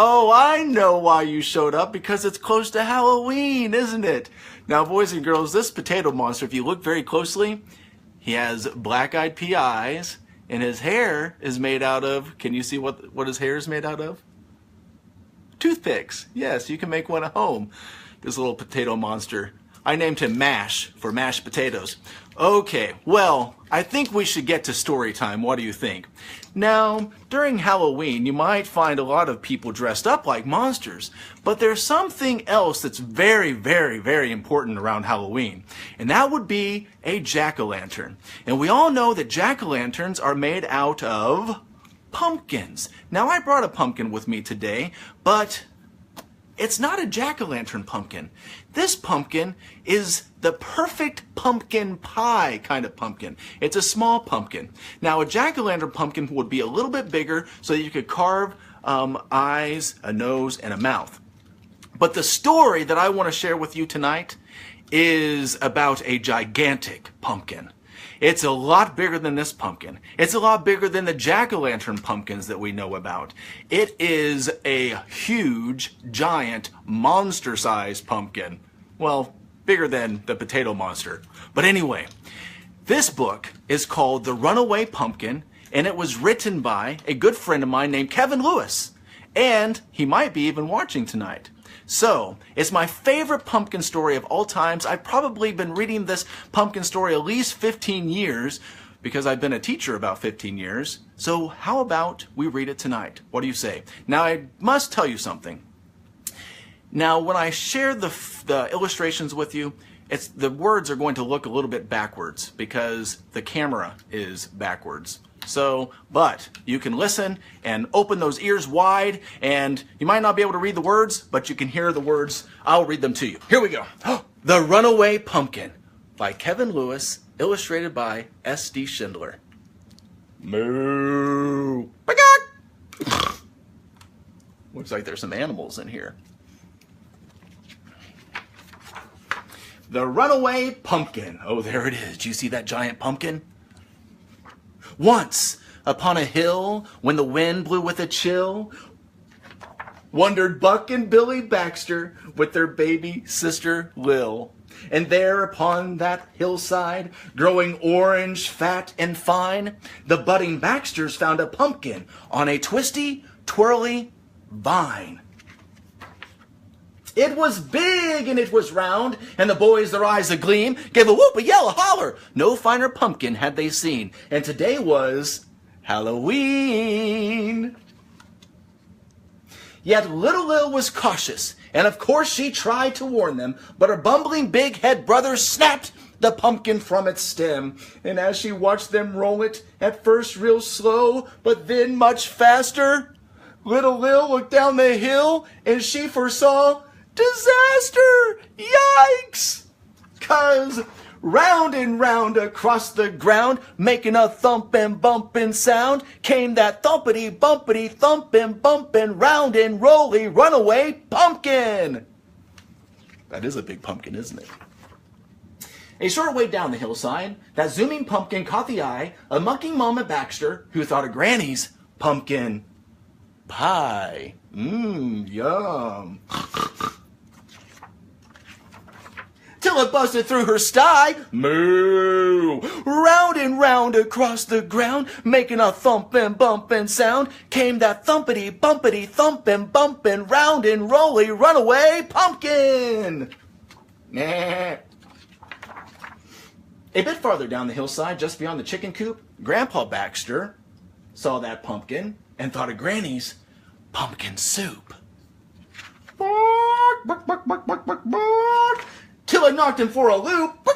Oh, I know why you showed up, because it's close to Halloween, isn't it? Now, boys and girls, this potato monster, if you look very closely, he has black-eyed pea eyes, and his hair is made out of, can you see what his hair is made out of? Toothpicks. Yes, you can make one at home. This little potato monster. I named him Mash for mashed potatoes. Okay, well, I think we should get to story time. What do you think? Now, during Halloween, you might find a lot of people dressed up like monsters, but there's something else that's very, very, very important around Halloween, and that would be a jack-o'-lantern. And we all know that jack-o'-lanterns are made out of pumpkins. Now, I brought a pumpkin with me today, but it's not a jack-o'-lantern pumpkin. This pumpkin is the perfect pumpkin pie kind of pumpkin. It's a small pumpkin. Now, a jack-o'-lantern pumpkin would be a little bit bigger so that you could carve eyes, a nose, and a mouth. But the story that I want to share with you tonight is about a gigantic pumpkin. It's a lot bigger than this pumpkin. It's a lot bigger than the jack-o'-lantern pumpkins that we know about. It is a huge, giant, monster-sized pumpkin. Well, bigger than the potato monster. But anyway, this book is called The Runaway Pumpkin, and it was written by a good friend of mine named Keven Lewis. And he might be even watching tonight. So, it's my favorite pumpkin story of all times. I've probably been reading this pumpkin story at least 15 years because I've been a teacher about 15 years. So, how about we read it tonight? What do you say? Now, I must tell you something. Now, when I share the illustrations with you, the words are going to look a little bit backwards because the camera is backwards. So, but you can listen and open those ears wide, and you might not be able to read the words, but you can hear the words. I'll read them to you. Here we go. The Runaway Pumpkin by Keven Lewis, illustrated by S.D. Schindler. Moo. Looks like there's some animals in here. The Runaway Pumpkin. Oh, there it is. Do you see that giant pumpkin? Once, upon a hill, when the wind blew with a chill, wandered Buck and Billy Baxter with their baby sister Lil. And there upon that hillside, growing orange, fat, and fine, the budding Baxters found a pumpkin on a twisty, twirly vine. It was big and it was round, and the boys, their eyes agleam, gave a whoop, a yell, a holler. No finer pumpkin had they seen, and today was Halloween. Yet little Lil was cautious, and of course she tried to warn them, but her bumbling big head brother snapped the pumpkin from its stem. And as she watched them roll it, at first real slow, but then much faster, little Lil looked down the hill, and she foresaw disaster! Yikes! 'Cause round and round across the ground, making a thumpin' bumpin' sound, came that thumpity bumpity thumpin' bumpin' round and rolly runaway pumpkin. That is a big pumpkin, isn't it? A short way down the hillside, that zooming pumpkin caught the eye of mucking Mama Baxter, who thought of Granny's pumpkin pie. Yum. Till it busted through her sty. Moo! Round and round across the ground, making a thumpin' bumpin' sound, came that thumpity bumpity thumpin' bumpin' round and rolly runaway pumpkin. Nah. A bit farther down the hillside, just beyond the chicken coop, Grandpa Baxter saw that pumpkin and thought of Granny's pumpkin soup. Bark, bark, bark, bark, bark, bark, bark. Till it knocked him for a loop.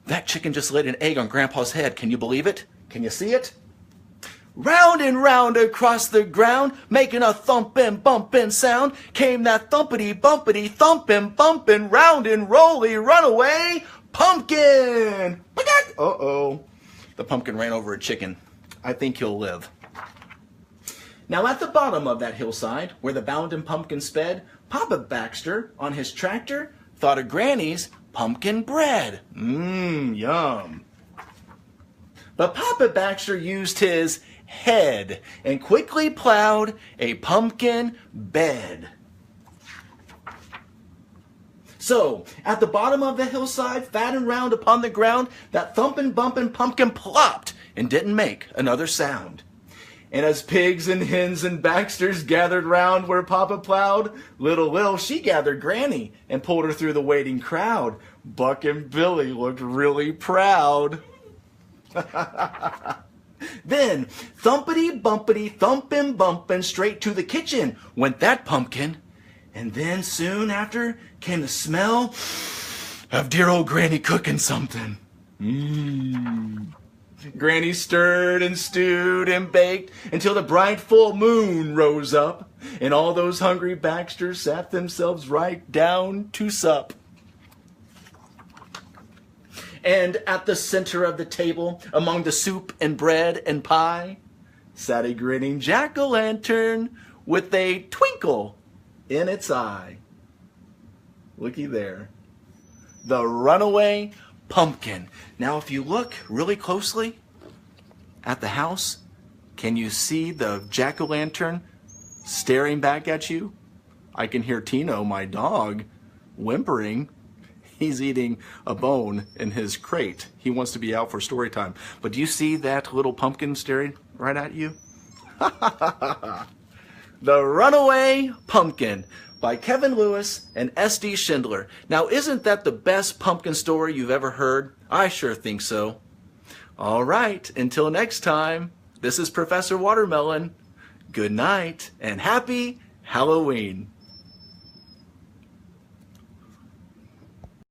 That chicken just laid an egg on Grandpa's head. Can you believe it? Can you see it? Round and round across the ground, making a thumpin' bumpin' sound, came that thumpity bumpity thumpin' bumpin' round and rolly runaway pumpkin. Uh-oh. The pumpkin ran over a chicken. I think he'll live. Now at the bottom of that hillside, where the bounding pumpkin sped, Papa Baxter, on his tractor, thought of Granny's pumpkin bread. Yum. But Papa Baxter used his head and quickly plowed a pumpkin bed. So, at the bottom of the hillside, fat and round upon the ground, that thumpin' bumpin' pumpkin plopped and didn't make another sound. And as pigs and hens and Baxters gathered round where Papa plowed, little Lil, she gathered Granny and pulled her through the waiting crowd. Buck and Billy looked really proud. Then, thumpity bumpity, thumpin' bumpin', straight to the kitchen went that pumpkin. And then soon after came the smell of dear old Granny cooking something. Granny stirred and stewed and baked until the bright full moon rose up, and all those hungry Baxters sat themselves right down to sup. And at the center of the table, among the soup and bread and pie, sat a grinning jack-o'-lantern with a twinkle in its eye. Looky there. The Runaway Pumpkin. Now, if you look really closely at the house, can you see the jack-o'-lantern staring back at you? I can hear Tino, my dog, whimpering. He's eating a bone in his crate. He wants to be out for story time. But do you see that little pumpkin staring right at you? The Runaway Pumpkin by Keven Lewis and S.D. Schindler. Now, isn't that the best pumpkin story you've ever heard? I sure think so. All right, until next time, this is Professor Watermelon. Good night and happy Halloween.